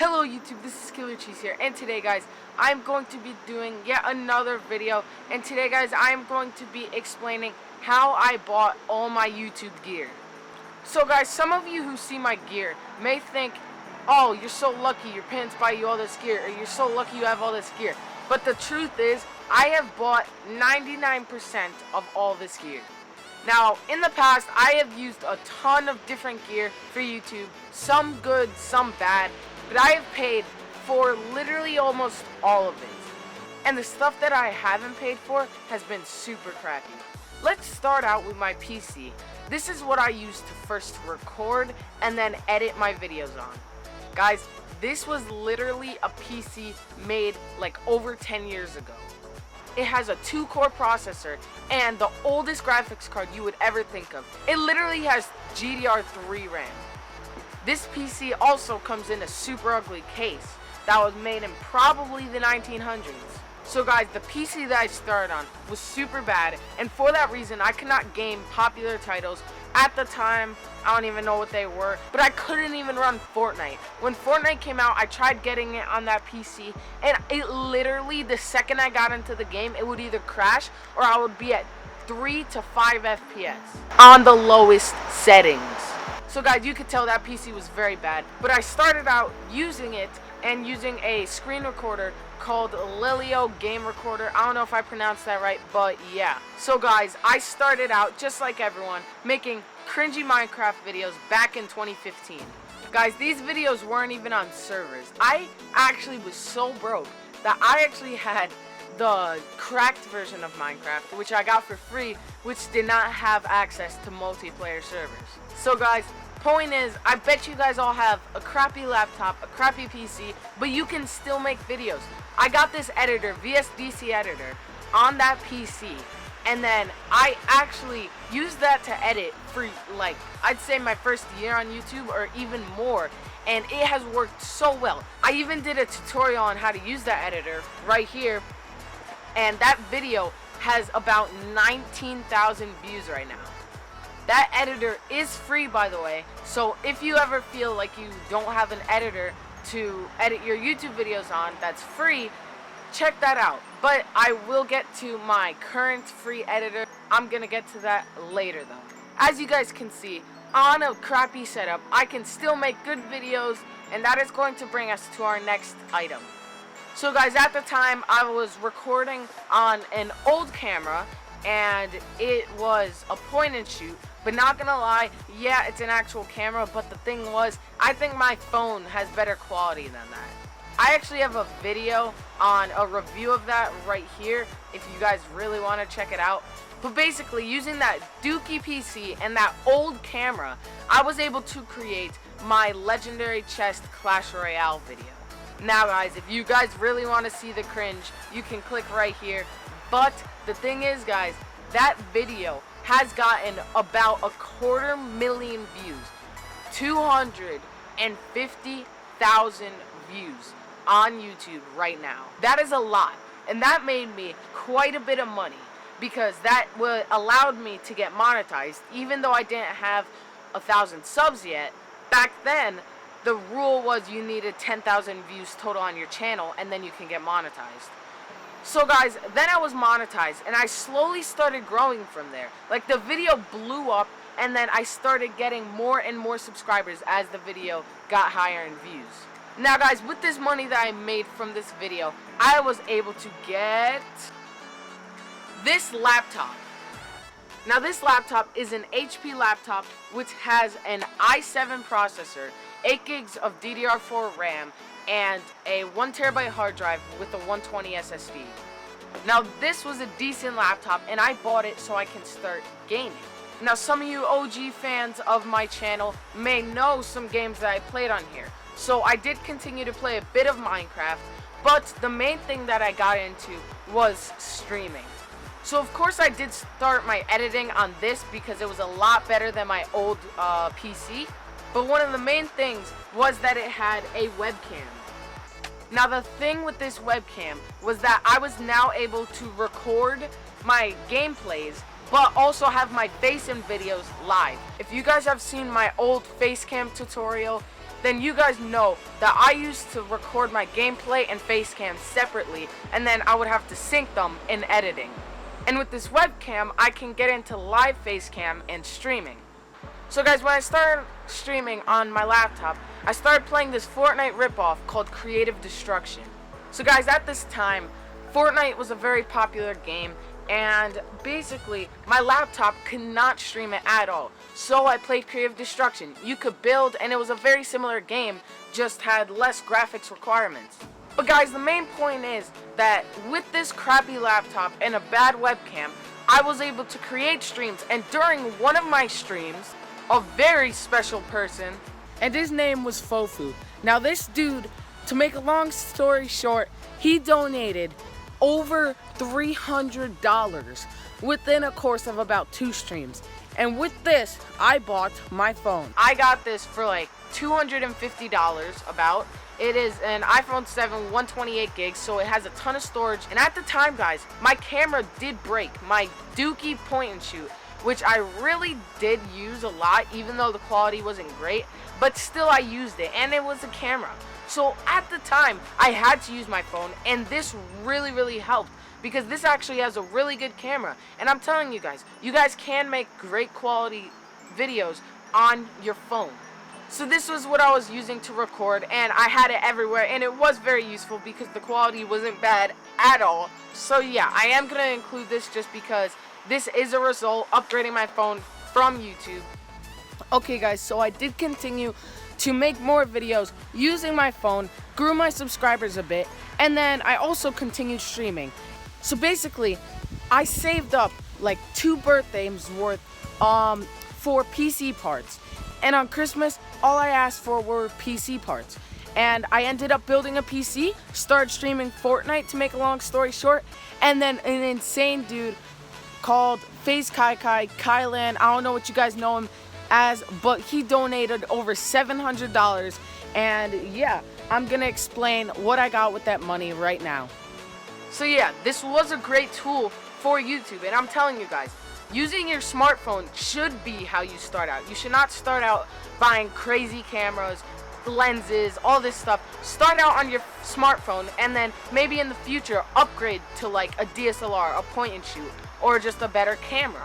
Hello YouTube, this is Killer Cheese here, and today guys, I'm going to be doing yet another video, and today guys, I'm going to be explaining how I bought all my YouTube gear. So guys, some of you who see my gear may think, oh, you're so lucky your parents buy you all this gear, or you're so lucky you have all this gear. But the truth is, I have bought 99% of all this gear. Now, in the past, I have used a ton of different gear for YouTube, some good, some bad, but I have paid for literally almost all of it. And the stuff that I haven't paid for has been super crappy. Let's start out with my PC. This is what I use to first record and then edit my videos on. Guys, this was literally a PC made like over 10 years ago. It has a 2-core processor and the oldest graphics card you would ever think of. It literally has GDR3 RAM. This PC also comes in a super ugly case that was made in probably the 1900s. So guys, the PC that I started on was super bad, and for that reason I could not game popular titles. At the time, I don't even know what they were, but I couldn't even run Fortnite. When Fortnite came out, I tried getting it on that PC, and it literally, the second I got into the game, it would either crash or I would be at 3 to 5 FPS on the lowest settings. So guys, you could tell that PC was very bad, but I started out using it and using a screen recorder called Lilio Game Recorder. I don't know if I pronounced that right, but yeah. So guys, I started out just like everyone, making cringy Minecraft videos back in 2015. Guys, these videos weren't even on servers. I actually was so broke that I actually had the cracked version of Minecraft, which I got for free, which did not have access to multiplayer servers. So guys, point is, I bet you guys all have a crappy laptop, a crappy PC, but you can still make videos. I got this editor, VSDC editor, on that PC, and then I actually used that to edit for, like, I'd say my first year on YouTube or even more, and it has worked so well. I even did a tutorial on how to use that editor right here, and that video has about 19,000 views right now. That editor is free, by the way, so if you ever feel like you don't have an editor to edit your YouTube videos on that's free, check that out. But I will get to my current free editor. I'm gonna get to that later though. As you guys can see, on a crappy setup, I can still make good videos, and that is going to bring us to our next item. So guys, at the time I was recording on an old camera, and it was a point and shoot, but not gonna lie, yeah, it's an actual camera, but the thing was, I think my phone has better quality than that. I actually have a video on a review of that right here, if you guys really want to check it out. But basically, using that dookie PC and that old camera, I was able to create my legendary chest Clash Royale video. Now guys, if you guys really want to see the cringe, you can click right here. But the thing is guys, that video has gotten about 250,000 views. 250,000 views on YouTube right now. That is a lot, and that made me quite a bit of money, because that allowed me to get monetized. Even though I didn't have 1,000 subs yet, back then the rule was you needed 10,000 views total on your channel, and then you can get monetized. So guys, then I was monetized, and I slowly started growing from there. Like, the video blew up, and then I started getting more and more subscribers as the video got higher in views. Now guys, with this money that I made from this video, I was able to get this laptop. Now this laptop is an HP laptop which has an i7 processor, 8 gigs of DDR4 RAM, and a 1TB hard drive with a 120 SSD. Now this was a decent laptop, and I bought it so I can start gaming. Now some of you OG fans of my channel may know some games that I played on here. So I did continue to play a bit of Minecraft, but the main thing that I got into was streaming. So of course I did start my editing on this because it was a lot better than my old PC. But one of the main things was that it had a webcam. Now the thing with this webcam was that I was now able to record my gameplays, but also have my face in videos live. If you guys have seen my old face cam tutorial, then you guys know that I used to record my gameplay and face cam separately, and then I would have to sync them in editing. And with this webcam, I can get into live face cam and streaming. So guys, when I started streaming on my laptop, I started playing this Fortnite ripoff called Creative Destruction. So guys, at this time, Fortnite was a very popular game, and basically my laptop could not stream it at all. So I played Creative Destruction. You could build, and it was a very similar game, just had less graphics requirements. But guys, the main point is that with this crappy laptop and a bad webcam, I was able to create streams, and during one of my streams, a very special person, and his name was Fofu. Now this dude, to make a long story short, he donated over $300 within a course of about 2 streams. And with this, I bought my phone. I got this for like $250 about. It is an iPhone 7 128 gigs, so it has a ton of storage. And at the time, guys, my camera did break. My Dookie point and shoot, which I really did use a lot, even though the quality wasn't great, but still I used it, and it was a camera. So at the time, I had to use my phone, and this really helped, because this actually has a really good camera. And I'm telling you guys can make great quality videos on your phone. So this was what I was using to record, and I had it everywhere, and it was very useful because the quality wasn't bad at all. So yeah, I am going to include this just because this is a result upgrading my phone from YouTube. Okay guys, so I did continue to make more videos using my phone, grew my subscribers a bit, and then I also continued streaming. So basically, I saved up like 2 birthdays worth for PC parts. And on Christmas, all I asked for were PC parts. And I ended up building a PC, started streaming Fortnite, to make a long story short, and then an insane dude called FaZe Kylan, I don't know what you guys know him as, but he donated over $700, and yeah, I'm gonna explain what I got with that money right now. So yeah, this was a great tool for YouTube, and I'm telling you guys, using your smartphone should be how you start out. You should not start out buying crazy cameras, lenses, all this stuff. Start out on your smartphone, and then maybe in the future upgrade to like a DSLR, a point and shoot, or just a better camera.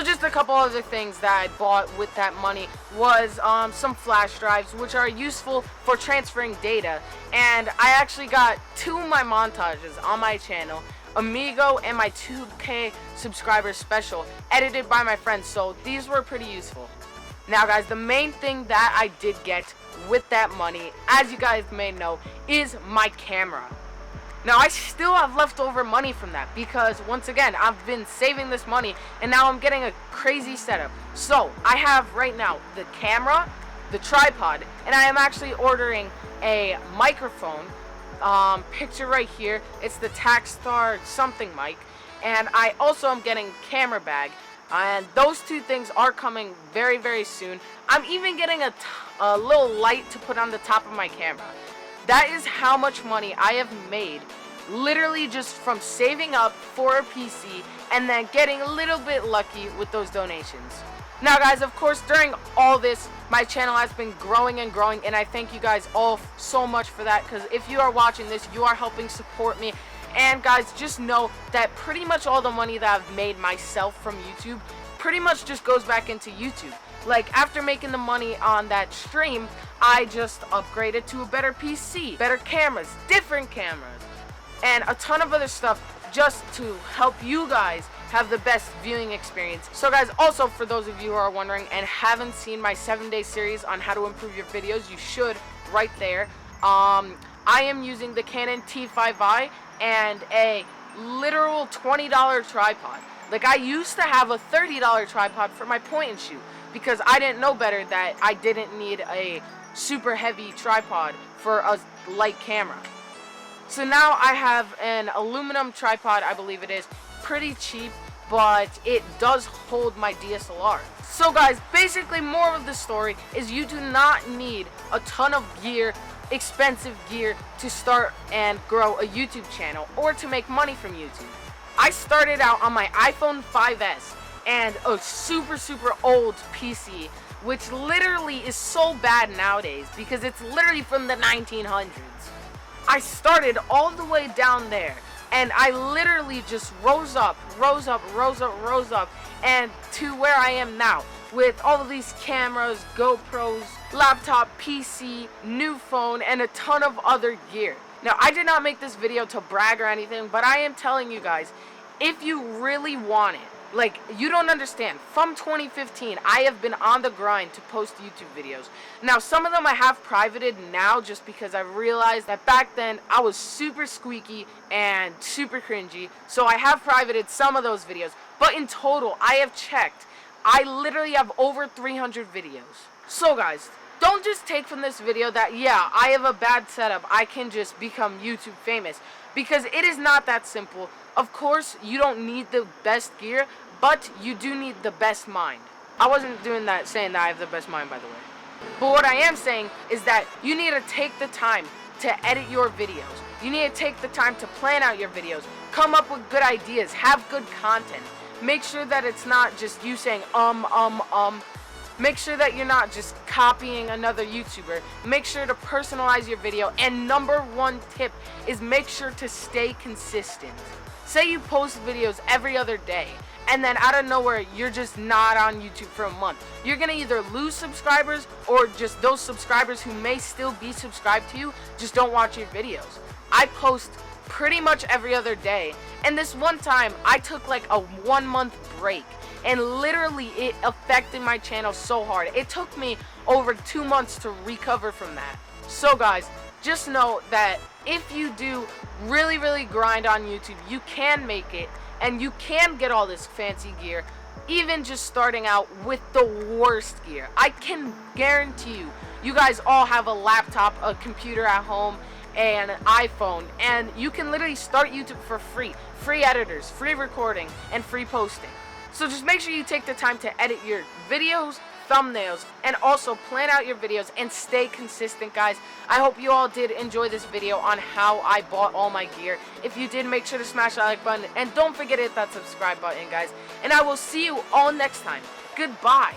Just a couple other things that I bought with that money was some flash drives, which are useful for transferring data. And I actually got 2 of my montages on my channel, Amigo and my 2K subscriber special, edited by my friends, so these were pretty useful. Now guys, the main thing that I did get with that money, as you guys may know, is my camera. Now I still have leftover money from that because once again, I've been saving this money and now I'm getting a crazy setup. So I have right now the camera, the tripod, and I am actually ordering a microphone. Picture right here, it's the Takstar something mic, and I also am getting camera bag, and those 2 things are coming very soon. I'm even getting a little light to put on the top of my camera. That is how much money I have made, literally just from saving up for a PC and then getting a little bit lucky with those donations. Now guys, of course, during all this, my channel has been growing and growing, and I thank you guys all so much for that, because if you are watching this, you are helping support me. And guys, just know that pretty much all the money that I've made myself from YouTube pretty much just goes back into YouTube. Like, after making the money on that stream, I just upgraded to a better PC, better cameras, different cameras, and a ton of other stuff just to help you guys have the best viewing experience. So guys, also for those of you who are wondering and haven't seen my 7-day series on how to improve your videos, you should right there. I am using the Canon T5i and a literal $20 tripod. Like, I used to have a $30 tripod for my point and shoot because I didn't know better that I didn't need a super heavy tripod for a light camera. So now I have an aluminum tripod, I believe it is, pretty cheap, but it does hold my DSLR. So guys, basically moral of the story is you do not need a ton of gear, expensive gear, to start and grow a YouTube channel or to make money from YouTube. I started out on my iPhone 5S and a super old PC which literally is so bad nowadays because it's literally from the 1900s. I started all the way down there, and I literally just rose up, and to where I am now, with all of these cameras, GoPros, laptop, PC, new phone, and a ton of other gear. Now, I did not make this video to brag or anything, but I am telling you guys, if you really want it, like, you don't understand. From 2015, I have been on the grind to post YouTube videos. Now, some of them I have privated now just because I realized that back then I was super squeaky and super cringy. So I have privated some of those videos. But in total, I have checked. I literally have over 300 videos. So guys, don't just take from this video that, yeah, I have a bad setup, I can just become YouTube famous. Because it is not that simple. Of course, you don't need the best gear, but you do need the best mind. I wasn't saying that I have the best mind, by the way. But what I am saying is that you need to take the time to edit your videos. You need to take the time to plan out your videos. Come up with good ideas. Have good content. Make sure that it's not just you saying Make sure that you're not just copying another YouTuber. Make sure to personalize your video. And number one tip is make sure to stay consistent. Say you post videos every other day, and then out of nowhere, you're just not on YouTube for a month. You're gonna either lose subscribers, or just those subscribers who may still be subscribed to you just don't watch your videos. I post pretty much every other day, and this one time, I took like a 1 month break. And literally, it affected my channel so hard. It took me over 2 months to recover from that. So guys, just know that if you do really grind on YouTube, you can make it, and you can get all this fancy gear, even just starting out with the worst gear. I can guarantee you, you guys all have a laptop, a computer at home, and an iPhone, and you can literally start YouTube for free. Free editors, free recording, and free posting. So just make sure you take the time to edit your videos, thumbnails, and also plan out your videos and stay consistent, guys. I hope you all did enjoy this video on how I bought all my gear. If you did, make sure to smash that like button, and don't forget to hit that subscribe button, guys. And I will see you all next time. Goodbye.